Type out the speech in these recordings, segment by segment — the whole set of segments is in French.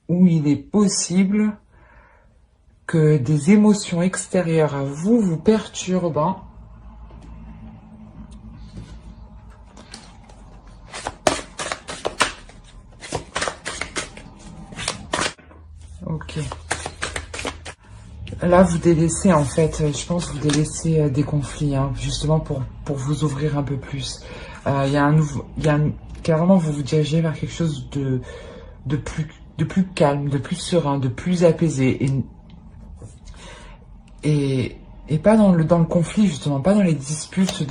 où il est possible que des émotions extérieures à vous vous perturbent, hein. Ok. Là, vous délaissez, en fait, je pense, vous délaissez des conflits, hein, justement pour vous ouvrir un peu plus. Il y a un nouveau, carrément, vous vous dirigez vers quelque chose de plus calme, de plus serein, de plus apaisé, et pas dans le conflit, justement, pas dans les disputes,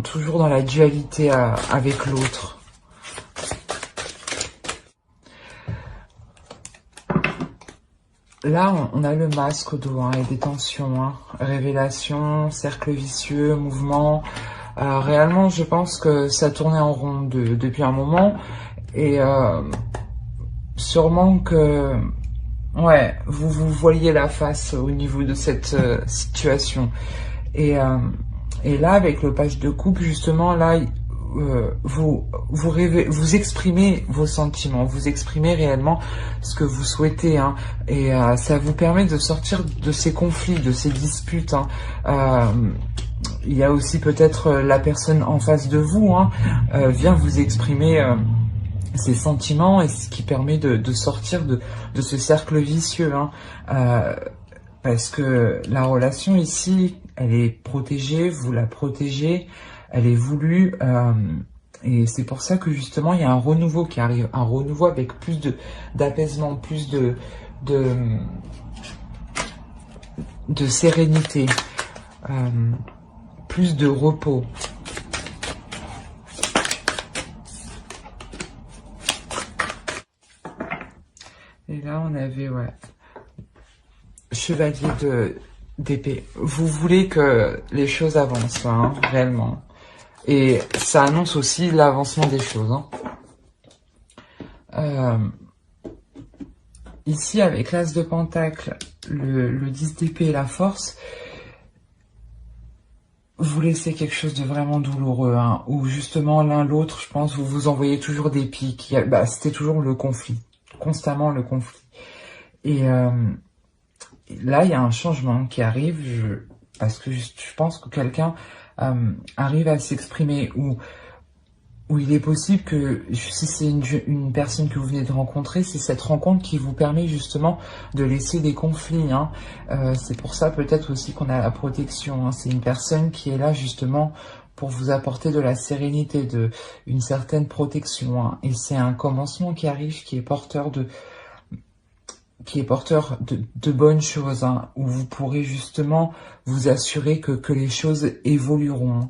toujours dans la dualité avec l'autre. Là, on a le masque au dos, hein, et des tensions, hein, révélation, cercle vicieux, mouvement. Réellement, je pense que ça tournait en rond depuis un moment, et sûrement que, ouais, vous voyez la face au niveau de cette situation. Et là, avec le page de coupe, justement, là, vous exprimez vos sentiments, vous exprimez réellement ce que vous souhaitez, hein, et ça vous permet de sortir de ces conflits, de ces disputes, hein. Il y a aussi peut-être la personne en face de vous, hein, vient vous exprimer ses sentiments, et ce qui permet de sortir de ce cercle vicieux, hein. Parce que la relation ici, elle est protégée, vous la protégez, elle est voulue, et c'est pour ça que justement il y a un renouveau qui arrive, un renouveau avec plus d'apaisement, plus de sérénité, plus de repos. Et là on avait, ouais, chevalier d'épée. Vous voulez que les choses avancent, hein, réellement. Et ça annonce aussi l'avancement des choses, hein. Ici, avec l'As de Pentacle, le 10 d'épée et la force, vous laissez quelque chose de vraiment douloureux, hein, où justement l'un l'autre, je pense, vous vous envoyez toujours des piques. C'était toujours le conflit, constamment le conflit. Et là, il y a un changement qui arrive, parce que je pense que quelqu'un arrive à s'exprimer, où il est possible que, si c'est une personne que vous venez de rencontrer, c'est cette rencontre qui vous permet justement de laisser des conflits, hein. C'est pour ça peut-être aussi qu'on a la protection, hein. C'est une personne qui est là justement pour vous apporter de la sérénité, une certaine protection, hein. Et c'est un commencement qui arrive, qui est porteur de bonnes choses, hein, où vous pourrez justement vous assurer que les choses évolueront.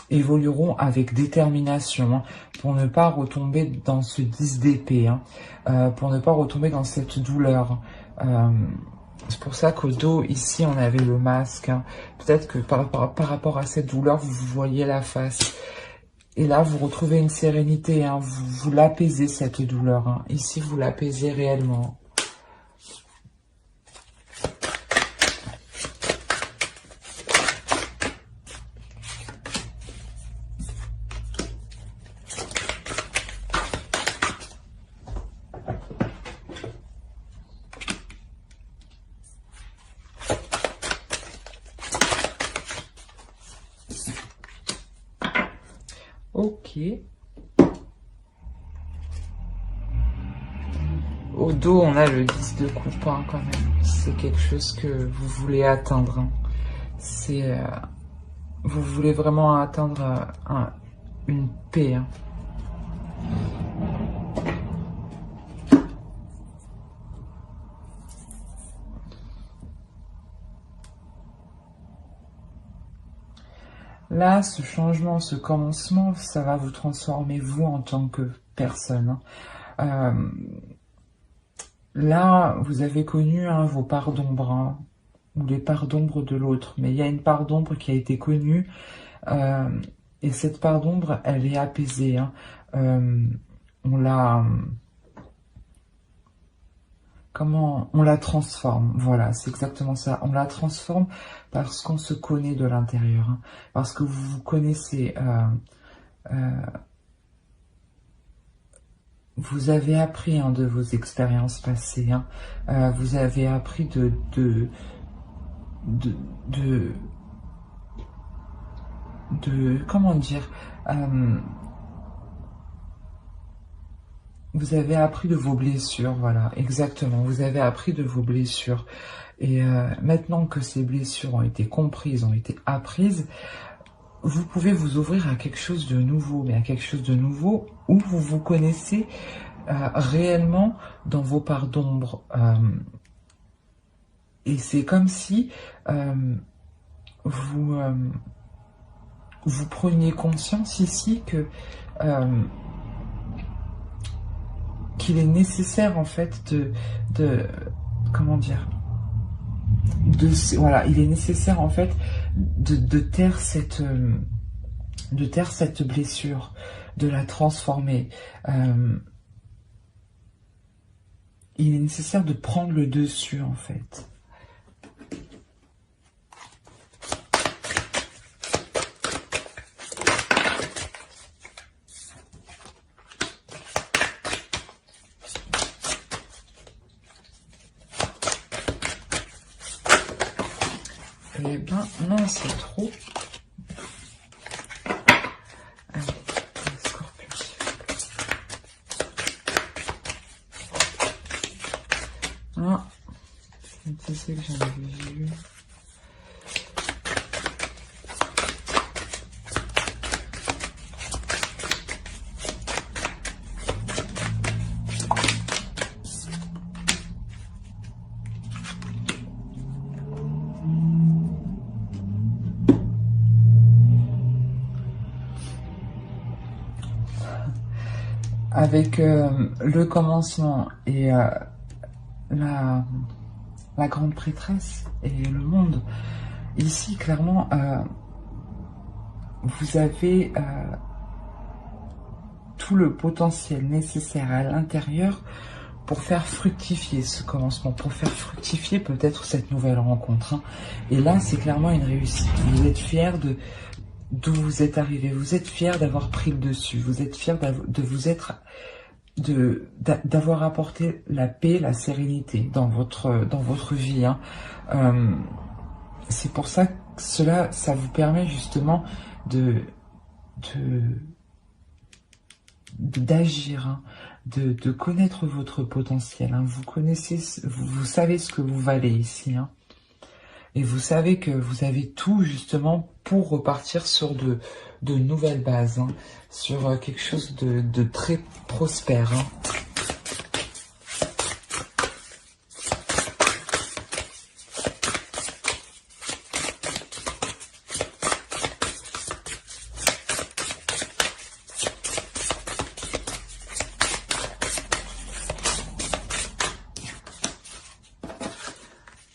Évolueront avec détermination, hein, pour ne pas retomber dans ce 10 d'épée, hein, pour ne pas retomber dans cette douleur. C'est pour ça qu'au dos, ici, on avait le masque, hein. Peut-être que par rapport à cette douleur, vous voyez la face. Et là, vous retrouvez une sérénité, hein, vous l'apaisez, cette douleur, hein. Ici, vous l'apaisez réellement. Ok. Au dos, on a le 10 de coupe, hein, quand même. C'est quelque chose que vous voulez atteindre, hein. Vous voulez vraiment atteindre une paix, hein. Là, ce changement, ce commencement, ça va vous transformer, vous, en tant que personne, hein. Là, vous avez connu, hein, vos parts d'ombre, hein, ou les parts d'ombre de l'autre. Mais il y a une part d'ombre qui a été connue, et cette part d'ombre, elle est apaisée, hein. On la transforme, voilà, c'est exactement ça. On la transforme parce qu'on se connaît de l'intérieur, hein, parce que vous vous connaissez. vous avez appris de vos expériences passées. Vous avez appris de comment dire, vous avez appris de vos blessures, voilà, exactement. Vous avez appris de vos blessures. Et maintenant que ces blessures ont été comprises, ont été apprises, vous pouvez vous ouvrir à quelque chose de nouveau, mais à quelque chose de nouveau où vous vous connaissez réellement dans vos parts d'ombre. Et c'est comme si vous preniez conscience ici que qu'il est nécessaire en fait comment dire, voilà, il est nécessaire en fait de taire cette blessure, de la transformer. Il est nécessaire de prendre le dessus en fait. Eh ben non, c'est trop. Allez, Scorpion. Ah, c'est ce que j'en avais vu. Avec le commencement et la grande prêtresse et le monde, ici clairement vous avez tout le potentiel nécessaire à l'intérieur pour faire fructifier ce commencement, pour faire fructifier peut-être cette nouvelle rencontre. Et là, c'est clairement une réussite. Vous êtes fiers d'où vous êtes arrivé. Vous êtes fiers d'avoir pris le dessus. Vous êtes fiers d'avoir apporté la paix, la sérénité dans votre vie. C'est pour ça que ça vous permet justement d'agir, de connaître votre potentiel. Vous savez ce que vous valez ici. Et vous savez que vous avez tout justement pour repartir sur de nouvelles bases, sur quelque chose de très prospère.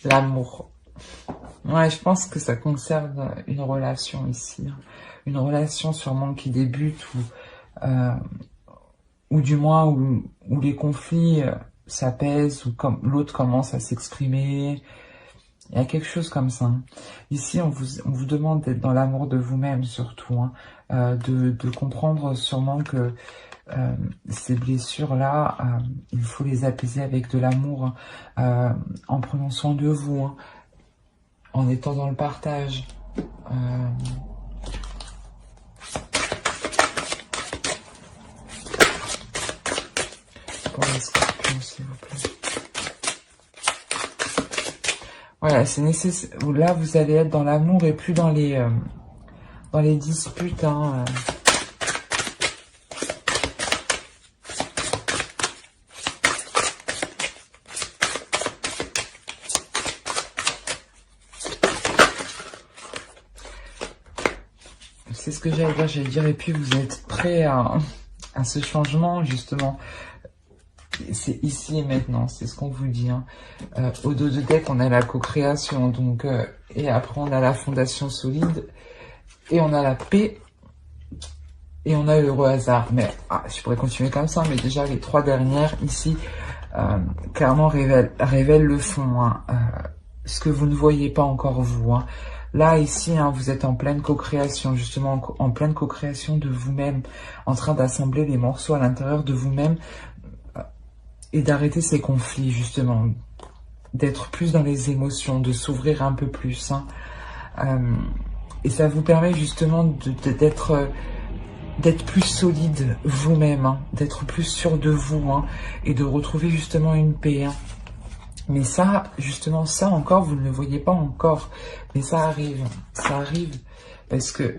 L'amour. Ouais, je pense que ça concerne une relation ici. Une relation sûrement qui débute ou du moins où les conflits s'apaisent, ou comme l'autre commence à s'exprimer. Il y a quelque chose comme ça. Ici, on vous demande d'être dans l'amour de vous-même surtout. De comprendre sûrement que ces blessures-là, il faut les apaiser avec de l'amour, en prenant soin de vous, en étant dans le partage. Pour les scorpions, s'il vous plaît. Voilà, c'est nécessaire. Là, vous allez être dans l'amour et plus dans les disputes. C'est ce que j'allais dire. Et puis, vous êtes prêts à ce changement, justement. C'est ici et maintenant, c'est ce qu'on vous dit. Au dos de deck, on a la co-création, donc et après on a la fondation solide, et on a la paix, et on a l'heureux hasard. Mais je pourrais continuer comme ça, mais déjà les trois dernières ici, clairement révèlent le fond, ce que vous ne voyez pas encore vous. Là, ici, hein, vous êtes en pleine co-création, justement, en pleine co-création de vous-même, en train d'assembler les morceaux à l'intérieur de vous-même et d'arrêter ces conflits, justement, d'être plus dans les émotions, de s'ouvrir un peu plus. Hein. Et ça vous permet justement d'être plus solide vous-même, hein, d'être plus sûr de vous, hein, et de retrouver justement une paix. Hein. Mais ça, justement, ça encore, vous ne le voyez pas encore. Mais ça arrive parce que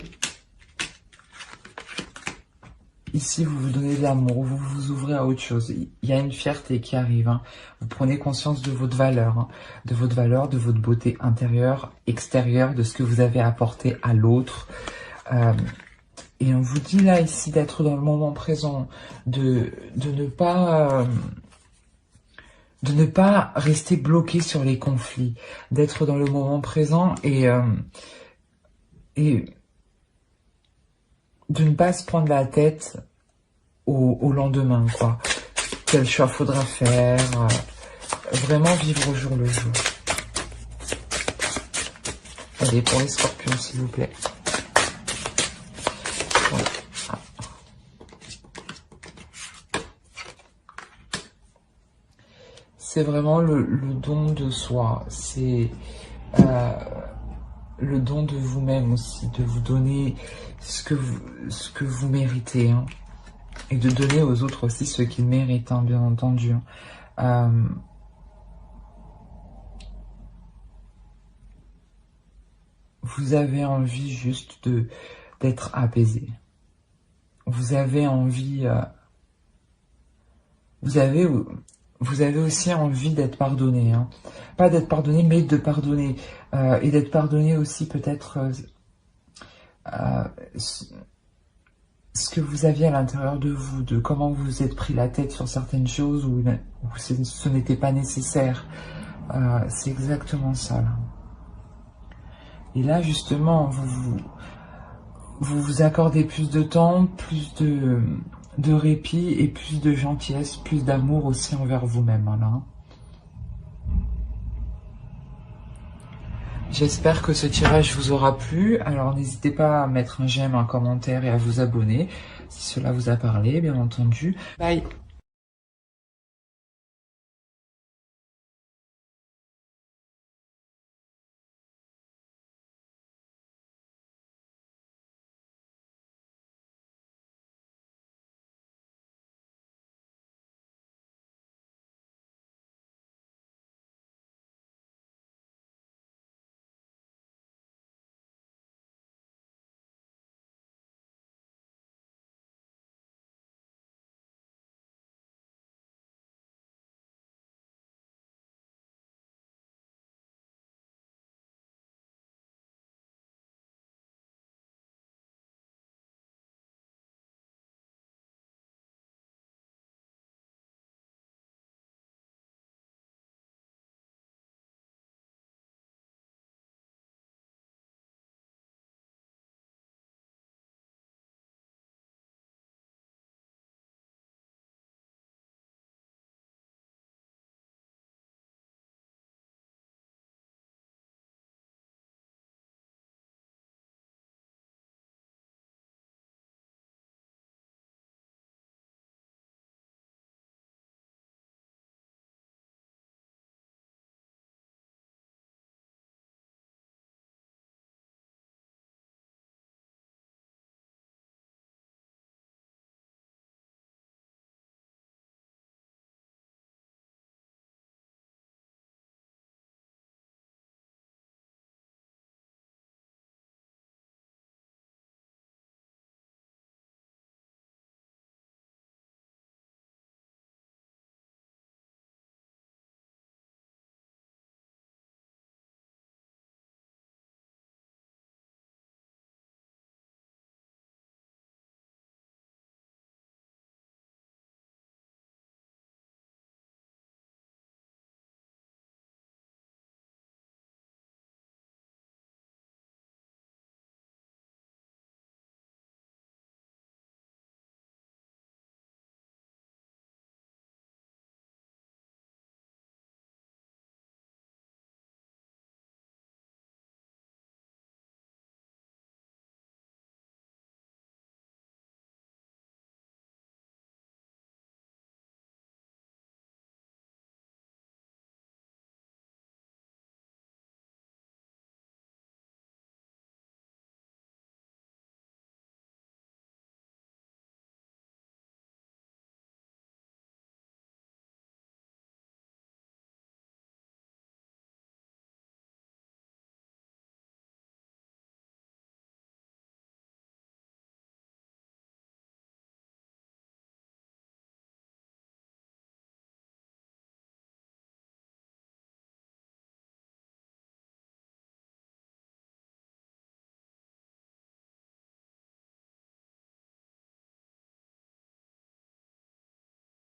ici, vous vous donnez de l'amour, vous vous ouvrez à autre chose. Il y a une fierté qui arrive. Hein. Vous prenez conscience de votre valeur, hein, de votre beauté intérieure, extérieure, de ce que vous avez apporté à l'autre. Et on vous dit là, ici, d'être dans le moment présent, de ne pas rester bloqué sur les conflits, d'être dans le moment présent et de ne pas se prendre la tête au lendemain, quoi. Quel choix faudra faire, vraiment vivre au jour le jour. Allez, pour les scorpions, s'il vous plaît. Voilà. Ah. C'est vraiment le don de soi, c'est le don de vous-même aussi, de vous donner ce que vous méritez, hein, et de donner aux autres aussi ce qu'ils méritent, hein, bien entendu. Vous avez envie juste d'être apaisé. Vous avez envie, vous avez aussi envie d'être pardonné, hein. Pas d'être pardonné, mais de pardonner. Et d'être pardonné aussi peut-être ce que vous aviez à l'intérieur de vous, de comment vous vous êtes pris la tête sur certaines choses où ce n'était pas nécessaire. C'est exactement ça, là. Et là, justement, vous vous accordez plus de temps, plus de répit et plus de gentillesse, plus d'amour aussi envers vous-même, là. J'espère que ce tirage vous aura plu. Alors n'hésitez pas à mettre un j'aime, un commentaire et à vous abonner si cela vous a parlé, bien entendu. Bye!